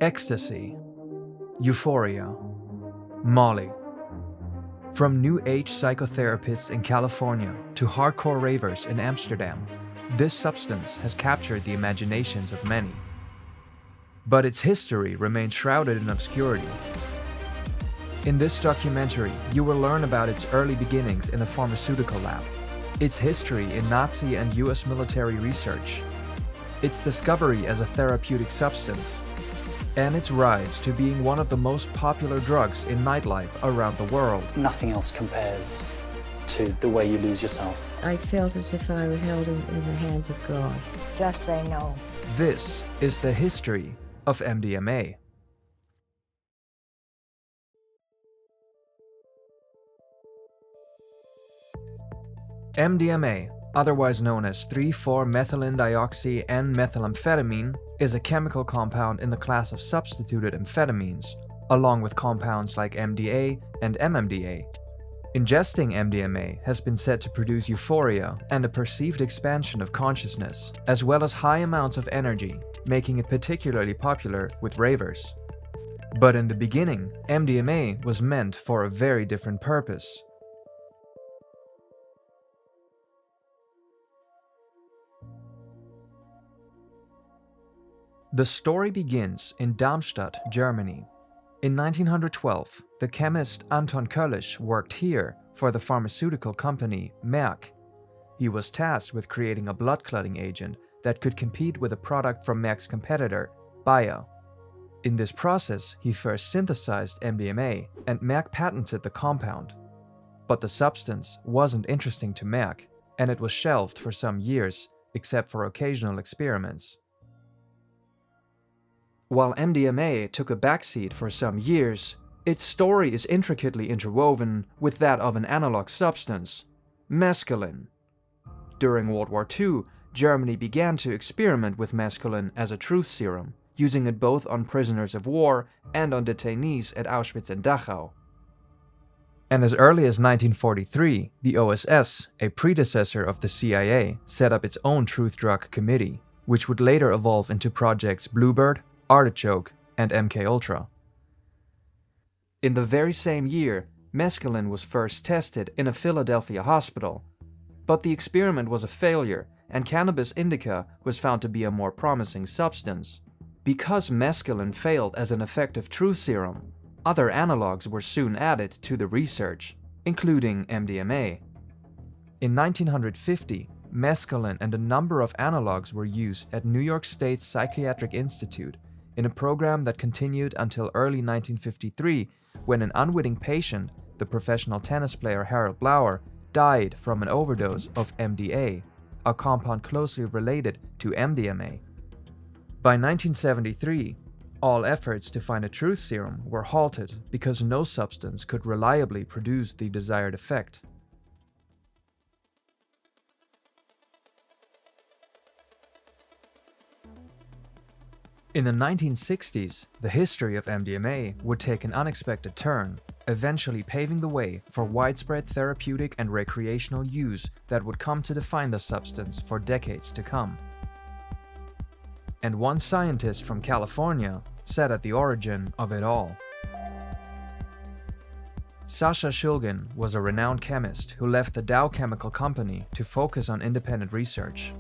Ecstasy, euphoria, Molly. From New Age psychotherapists in California to hardcore ravers in Amsterdam, this substance has captured the imaginations of many. But its history remains shrouded in obscurity. In this documentary, you will learn about its early beginnings in a pharmaceutical lab, its history in Nazi and US military research, its discovery as a therapeutic substance, and its rise to being one of the most popular drugs in nightlife around the world. Nothing else compares to the way you lose yourself. I felt as if I were held in the hands of God. Just say no. This is the history of MDMA. MDMA, otherwise known as 3,4-methylene-dioxy N-methylamphetamine, is a chemical compound in the class of substituted amphetamines, along with compounds like MDA and MMDA. Ingesting MDMA has been said to produce euphoria and a perceived expansion of consciousness, as well as high amounts of energy, making it particularly popular with ravers. But in the beginning, MDMA was meant for a very different purpose. The story begins in Darmstadt, Germany. In 1912, the chemist Anton Köllisch worked here for the pharmaceutical company Merck. He was tasked with creating a blood clotting agent that could compete with a product from Merck's competitor, Bayer. In this process, he first synthesized MDMA, and Merck patented the compound. But the substance wasn't interesting to Merck, and it was shelved for some years, except for occasional experiments. While MDMA took a backseat for some years, its story is intricately interwoven with that of an analog substance, mescaline. During World War II, Germany began to experiment with mescaline as a truth serum, using it both on prisoners of war and on detainees at Auschwitz and Dachau. And as early as 1943, the OSS, a predecessor of the CIA, set up its own truth drug committee, which would later evolve into projects Bluebird, Artichoke, and MKUltra. In the very same year, mescaline was first tested in a Philadelphia hospital, but the experiment was a failure and cannabis indica was found to be a more promising substance. Because mescaline failed as an effective truth serum, other analogs were soon added to the research, including MDMA. In 1950, mescaline and a number of analogs were used at New York State Psychiatric Institute in a program that continued until early 1953, when an unwitting patient, the professional tennis player Harold Blower, died from an overdose of MDA, a compound closely related to MDMA. By 1973, all efforts to find a truth serum were halted because no substance could reliably produce the desired effect. In the 1960s, the history of MDMA would take an unexpected turn, eventually paving the way for widespread therapeutic and recreational use that would come to define the substance for decades to come. And one scientist from California sat at the origin of it all. Sasha Shulgin was a renowned chemist who left the Dow Chemical Company to focus on independent research.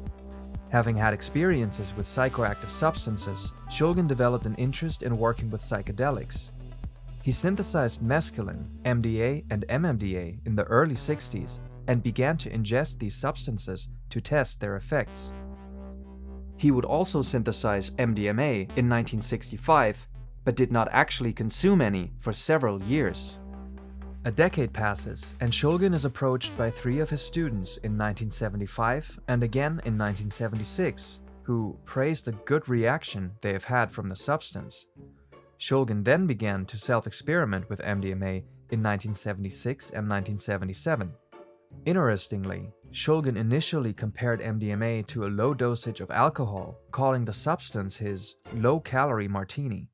Having had experiences with psychoactive substances, Shulgin developed an interest in working with psychedelics. He synthesized mescaline, MDA, and MMDA in the early 60s and began to ingest these substances to test their effects. He would also synthesize MDMA in 1965, but did not actually consume any for several years. A decade passes, and Shulgin is approached by 3 of his students in 1975 and again in 1976, who praised the good reaction they have had from the substance. Shulgin then began to self-experiment with MDMA in 1976 and 1977. Interestingly, Shulgin initially compared MDMA to a low dosage of alcohol, calling the substance his low-calorie martini.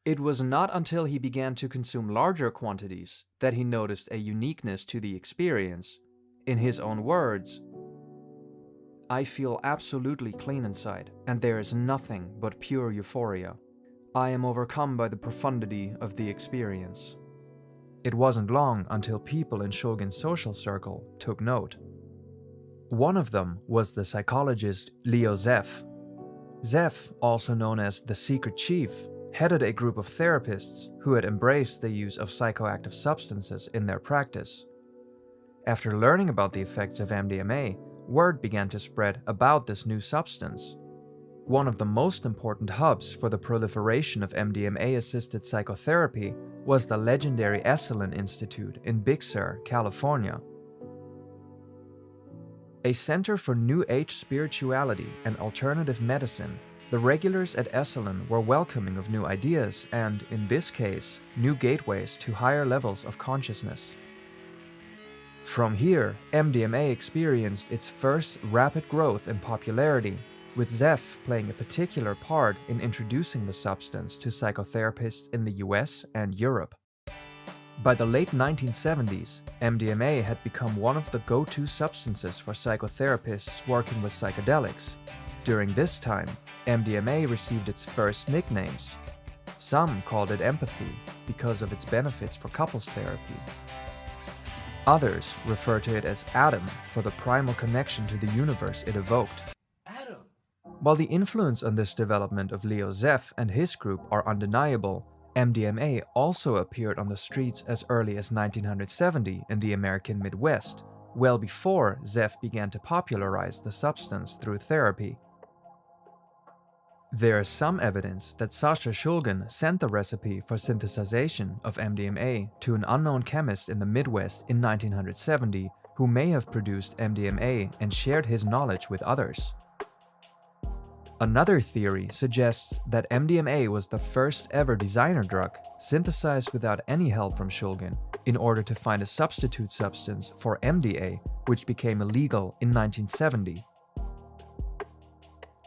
It was not until he began to consume larger quantities that he noticed a uniqueness to the experience. In his own words, I feel absolutely clean inside, and there is nothing but pure euphoria. I am overcome by the profundity of the experience. It wasn't long until people in Shulgin's social circle took note. One of them was the psychologist Leo Zeff. Zeff, also known as the Secret Chief, headed a group of therapists who had embraced the use of psychoactive substances in their practice. After learning about the effects of MDMA, word began to spread about this new substance. One of the most important hubs for the proliferation of MDMA-assisted psychotherapy was the legendary Esalen Institute in Big Sur, California. A center for New Age spirituality and alternative medicine, the regulars at Esalen were welcoming of new ideas and, in this case, new gateways to higher levels of consciousness. From here, MDMA experienced its first rapid growth in popularity, with Zeff playing a particular part in introducing the substance to psychotherapists in the US and Europe. By the late 1970s, MDMA had become one of the go-to substances for psychotherapists working with psychedelics. During this time, MDMA received its first nicknames. Some called it empathy because of its benefits for couples therapy. Others refer to it as Atom for the primal connection to the universe it evoked. Adam! While the influence on this development of Leo Zeff and his group are undeniable, MDMA also appeared on the streets as early as 1970 in the American Midwest, well before Zeff began to popularize the substance through therapy. There is some evidence that Sasha Shulgin sent the recipe for synthesization of MDMA to an unknown chemist in the Midwest in 1970 who may have produced MDMA and shared his knowledge with others. Another theory suggests that MDMA was the first ever designer drug synthesized without any help from Shulgin in order to find a substitute substance for MDA, which became illegal in 1970.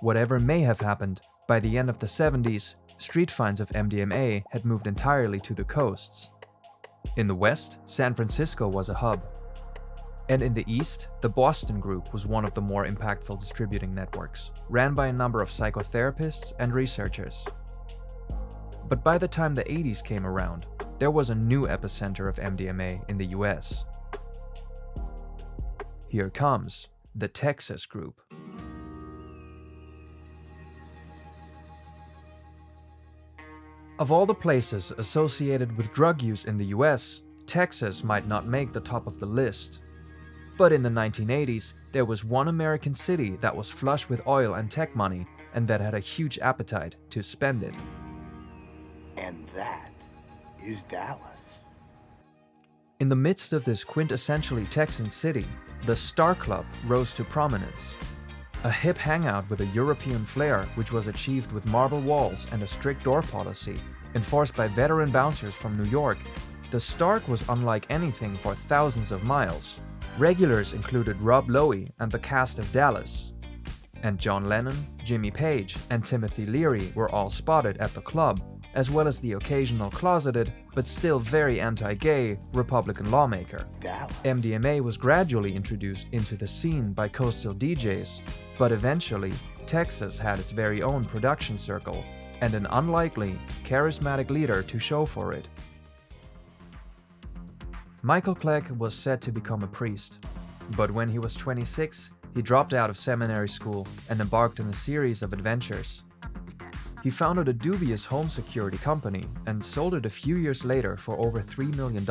Whatever may have happened, by the end of the 70s, street finds of MDMA had moved entirely to the coasts. In the West, San Francisco was a hub. And in the East, the Boston Group was one of the more impactful distributing networks, ran by a number of psychotherapists and researchers. But by the time the 80s came around, there was a new epicenter of MDMA in the US. Here comes the Texas Group. Of all the places associated with drug use in the US, Texas might not make the top of the list. But in the 1980s, there was one American city that was flush with oil and tech money and that had a huge appetite to spend it. And that is Dallas. In the midst of this quintessentially Texan city, the Star Club rose to prominence. A hip hangout with a European flair which was achieved with marble walls and a strict door policy, enforced by veteran bouncers from New York, the Stark was unlike anything for thousands of miles. Regulars included Rob Lowe and the cast of Dallas. And John Lennon, Jimmy Page, and Timothy Leary were all spotted at the club, as well as the occasional closeted, but still very anti-gay, Republican lawmaker. Dallas. MDMA was gradually introduced into the scene by coastal DJs, but eventually, Texas had its very own production circle, and an unlikely, charismatic leader to show for it. Michael Clegg was set to become a priest, but when he was 26, he dropped out of seminary school and embarked on a series of adventures. He founded a dubious home security company and sold it a few years later for over $3 million.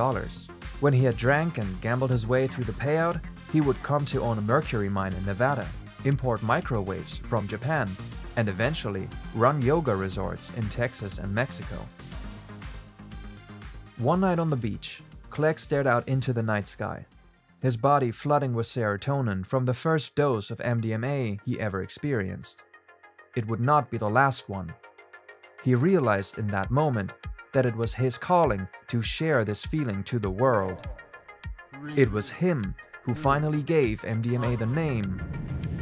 When he had drank and gambled his way through the payout, he would come to own a mercury mine in Nevada, import microwaves from Japan, and eventually run yoga resorts in Texas and Mexico. One night on the beach, Clegg stared out into the night sky, his body flooding with serotonin from the first dose of MDMA he ever experienced. It would not be the last one. He realized in that moment that it was his calling to share this feeling to the world. It was him who finally gave MDMA the name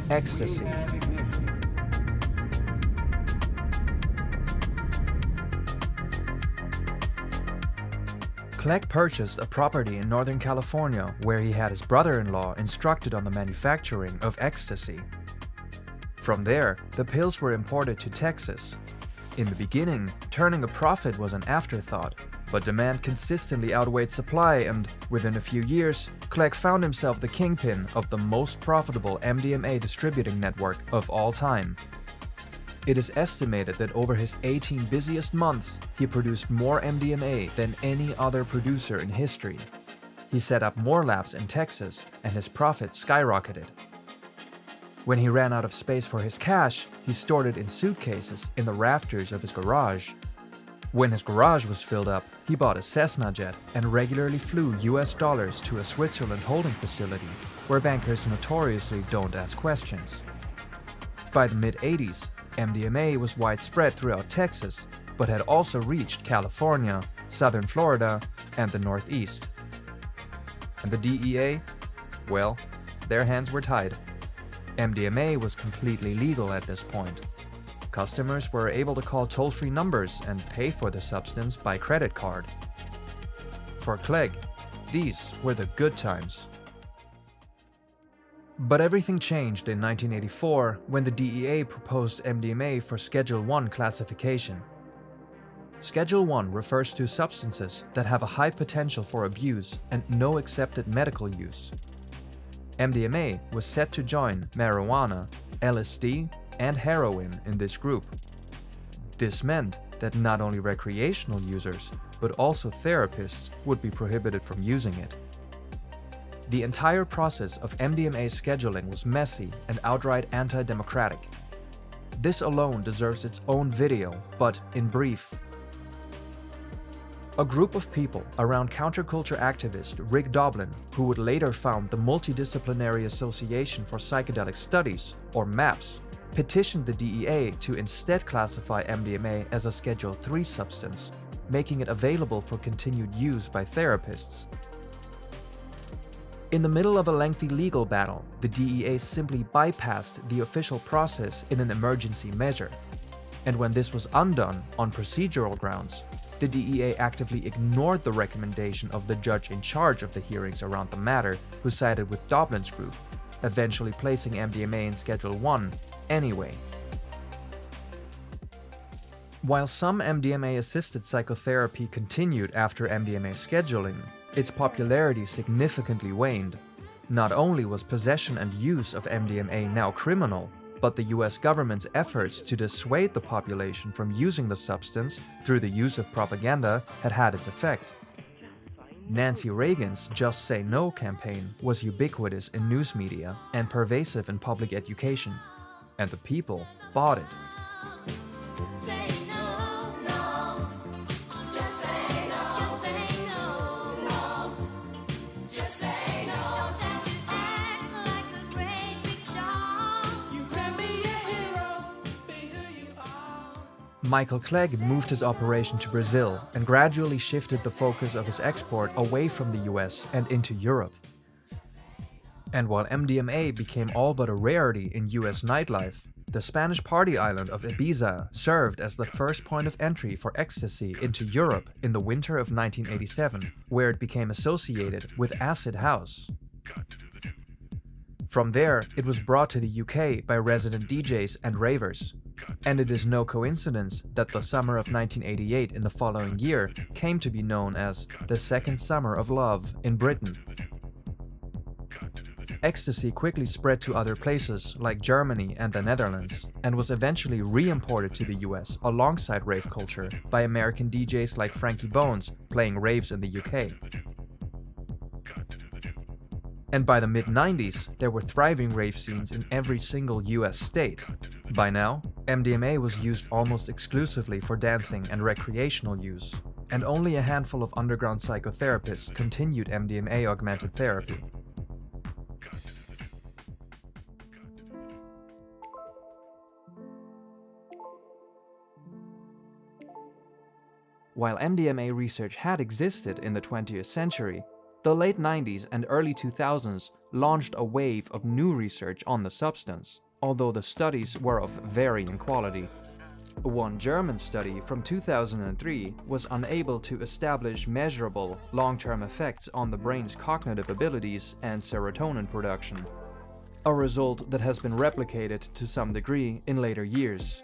ecstasy. Clegg purchased a property in Northern California where he had his brother-in-law instructed on the manufacturing of ecstasy. From there, the pills were imported to Texas. In the beginning, turning a profit was an afterthought, but demand consistently outweighed supply, and within a few years, Clegg found himself the kingpin of the most profitable MDMA distributing network of all time. It is estimated that over his 18 busiest months, he produced more MDMA than any other producer in history. He set up more labs in Texas, and his profits skyrocketed. When he ran out of space for his cash, he stored it in suitcases in the rafters of his garage. When his garage was filled up, he bought a Cessna jet and regularly flew US dollars to a Switzerland holding facility, where bankers notoriously don't ask questions. By the mid-80s, MDMA was widespread throughout Texas, but had also reached California, southern Florida, and the Northeast. And the DEA? Well, their hands were tied. MDMA was completely legal at this point. Customers were able to call toll-free numbers and pay for the substance by credit card. For Clegg, these were the good times. But everything changed in 1984 when the DEA proposed MDMA for Schedule I classification. Schedule I refers to substances that have a high potential for abuse and no accepted medical use. MDMA was set to join marijuana, LSD, and heroin in this group. This meant that not only recreational users, but also therapists would be prohibited from using it. The entire process of MDMA scheduling was messy and outright anti-democratic. This alone deserves its own video, but in brief. A group of people around counterculture activist Rick Doblin, who would later found the Multidisciplinary Association for Psychedelic Studies, or MAPS, petitioned the DEA to instead classify MDMA as a Schedule III substance, making it available for continued use by therapists. In the middle of a lengthy legal battle, the DEA simply bypassed the official process in an emergency measure. And when this was undone on procedural grounds, the DEA actively ignored the recommendation of the judge in charge of the hearings around the matter, who sided with Doblin's group, eventually placing MDMA in Schedule I anyway. While some MDMA-assisted psychotherapy continued after MDMA scheduling, its popularity significantly waned. Not only was possession and use of MDMA now criminal, but the US government's efforts to dissuade the population from using the substance through the use of propaganda had had its effect. Nancy Reagan's Just Say No campaign was ubiquitous in news media and pervasive in public education, and the people bought it. Michael Clegg moved his operation to Brazil and gradually shifted the focus of his export away from the US and into Europe. And while MDMA became all but a rarity in US nightlife, the Spanish party island of Ibiza served as the first point of entry for ecstasy into Europe in the winter of 1987, where it became associated with acid house. From there, it was brought to the UK by resident DJs and ravers. And it is no coincidence that the summer of 1988 in the following year came to be known as the Second Summer of Love in Britain. Ecstasy quickly spread to other places like Germany and the Netherlands, and was eventually re-imported to the US alongside rave culture by American DJs like Frankie Bones playing raves in the UK. And by the mid-90s, there were thriving rave scenes in every single US state. By now, MDMA was used almost exclusively for dancing and recreational use, and only a handful of underground psychotherapists continued MDMA-augmented therapy. While MDMA research had existed in the 20th century, the late 90s and early 2000s launched a wave of new research on the substance, although the studies were of varying quality. One German study from 2003 was unable to establish measurable, long-term effects on the brain's cognitive abilities and serotonin production. a result that has been replicated to some degree in later years.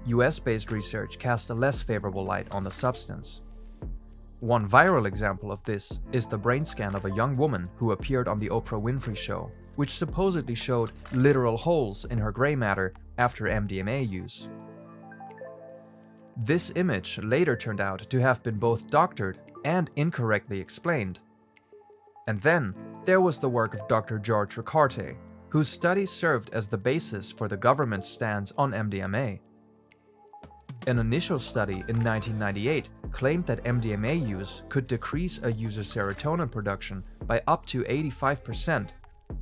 US-based research cast a less favorable light on the substance. One viral example of this is the brain scan of a young woman who appeared on the Oprah Winfrey Show, which supposedly showed literal holes in her gray matter after MDMA use. This image later turned out to have been both doctored and incorrectly explained. And then there was the work of Dr. George Ricarte, whose studies served as the basis for the government's stance on MDMA. An initial study in 1998 claimed that MDMA use could decrease a user's serotonin production by up to 85%,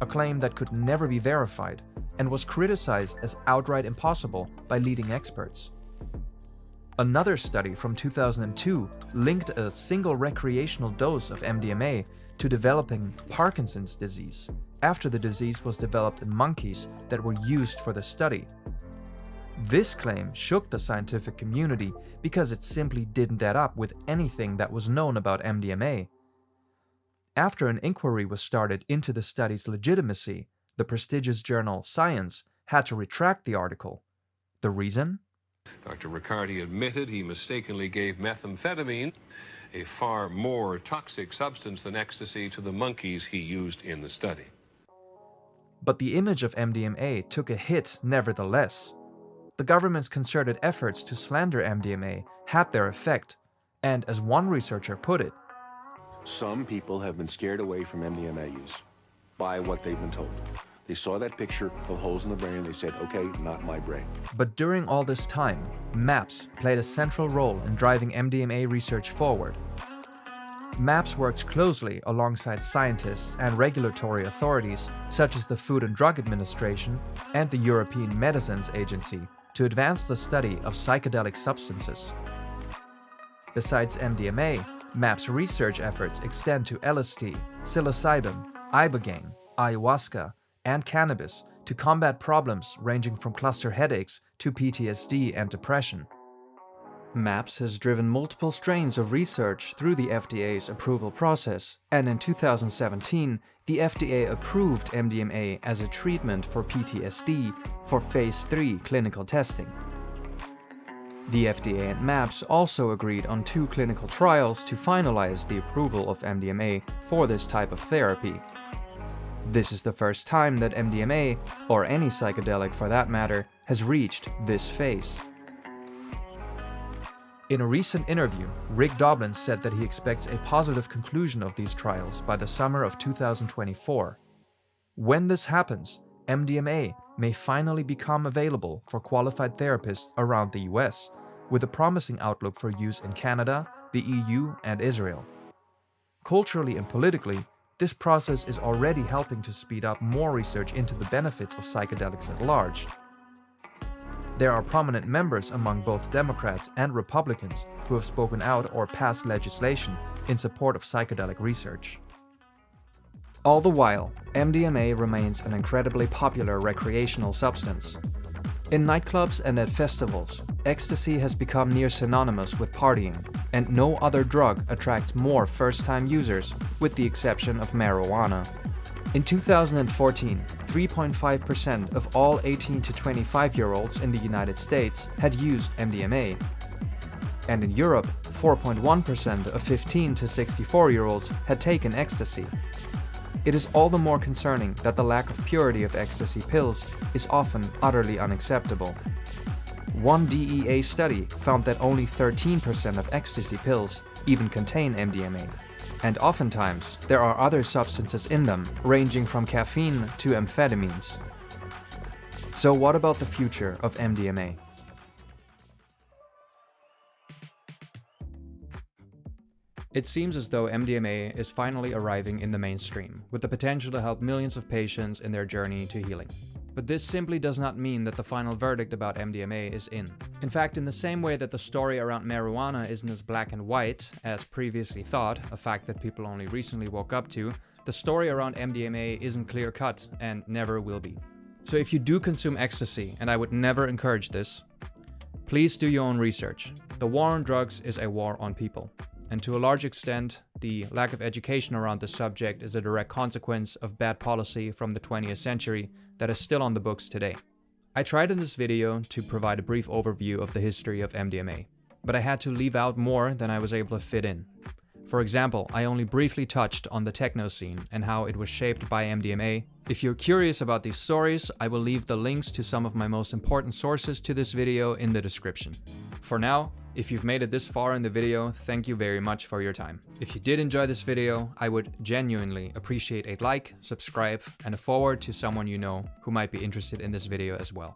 a claim that could never be verified and was criticized as outright impossible by leading experts. Another study from 2002 linked a single recreational dose of MDMA to developing Parkinson's disease, after the disease was developed in monkeys that were used for the study. This claim shook the scientific community because it simply didn't add up with anything that was known about MDMA. After an inquiry was started into the study's legitimacy, the prestigious journal Science had to retract the article. The reason? Dr. Riccardi admitted he mistakenly gave methamphetamine, a far more toxic substance than ecstasy, to the monkeys he used in the study. But the image of MDMA took a hit nevertheless. The government's concerted efforts to slander MDMA had their effect, and as one researcher put it, some people have been scared away from MDMA use by what they've been told. They saw that picture of holes in the brain and they said, okay, not my brain. But during all this time, MAPS played a central role in driving MDMA research forward. MAPS worked closely alongside scientists and regulatory authorities such as the Food and Drug Administration and the European Medicines Agency to advance the study of psychedelic substances. Besides MDMA, MAPS research efforts extend to LSD, psilocybin, ibogaine, ayahuasca, and cannabis to combat problems ranging from cluster headaches to PTSD and depression. MAPS has driven multiple strains of research through the FDA's approval process, and in 2017, the FDA approved MDMA as a treatment for PTSD for Phase 3 clinical testing. The FDA and MAPS also agreed on 2 clinical trials to finalize the approval of MDMA for this type of therapy. This is the first time that MDMA, or any psychedelic for that matter, has reached this phase. In a recent interview, Rick Doblin said that he expects a positive conclusion of these trials by the summer of 2024. When this happens, MDMA may finally become available for qualified therapists around the US, with a promising outlook for use in Canada, the EU, and Israel. Culturally and politically, this process is already helping to speed up more research into the benefits of psychedelics at large. There are prominent members among both Democrats and Republicans who have spoken out or passed legislation in support of psychedelic research. All the while, MDMA remains an incredibly popular recreational substance. In nightclubs and at festivals, ecstasy has become near synonymous with partying, and no other drug attracts more first-time users, with the exception of marijuana. In 2014, 3.5% of all 18 to 25-year-olds in the United States had used MDMA. And in Europe, 4.1% of 15 to 64-year-olds had taken ecstasy. It is all the more concerning that the lack of purity of ecstasy pills is often utterly unacceptable. One DEA study found that only 13% of ecstasy pills even contain MDMA. And oftentimes, there are other substances in them, ranging from caffeine to amphetamines. So what about the future of MDMA? It seems as though MDMA is finally arriving in the mainstream, with the potential to help millions of patients in their journey to healing. But this simply does not mean that the final verdict about MDMA is in. In fact, in the same way that the story around marijuana isn't as black and white as previously thought, a fact that people only recently woke up to, the story around MDMA isn't clear-cut and never will be. So if you do consume ecstasy, and I would never encourage this, please do your own research. The war on drugs is a war on people. and to a large extent, the lack of education around the subject is a direct consequence of bad policy from the 20th century that is still on the books today. I tried in this video to provide a brief overview of the history of MDMA, but I had to leave out more than I was able to fit in. For example, I only briefly touched on the techno scene and how it was shaped by MDMA. If you're curious about these stories, I will leave the links to some of my most important sources to this video in the description. For now, if you've made it this far in the video, thank you very much for your time. If you did enjoy this video, I would genuinely appreciate a like, subscribe, and a forward to someone you know who might be interested in this video as well.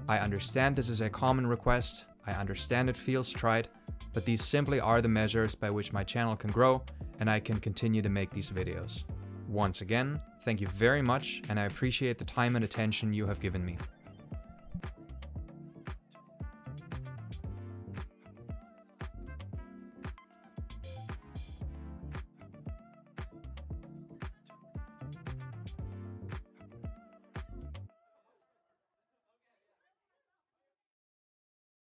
I understand this is a common request, I understand it feels trite, but these simply are the measures by which my channel can grow and I can continue to make these videos. Once again, thank you very much, and I appreciate the time and attention you have given me.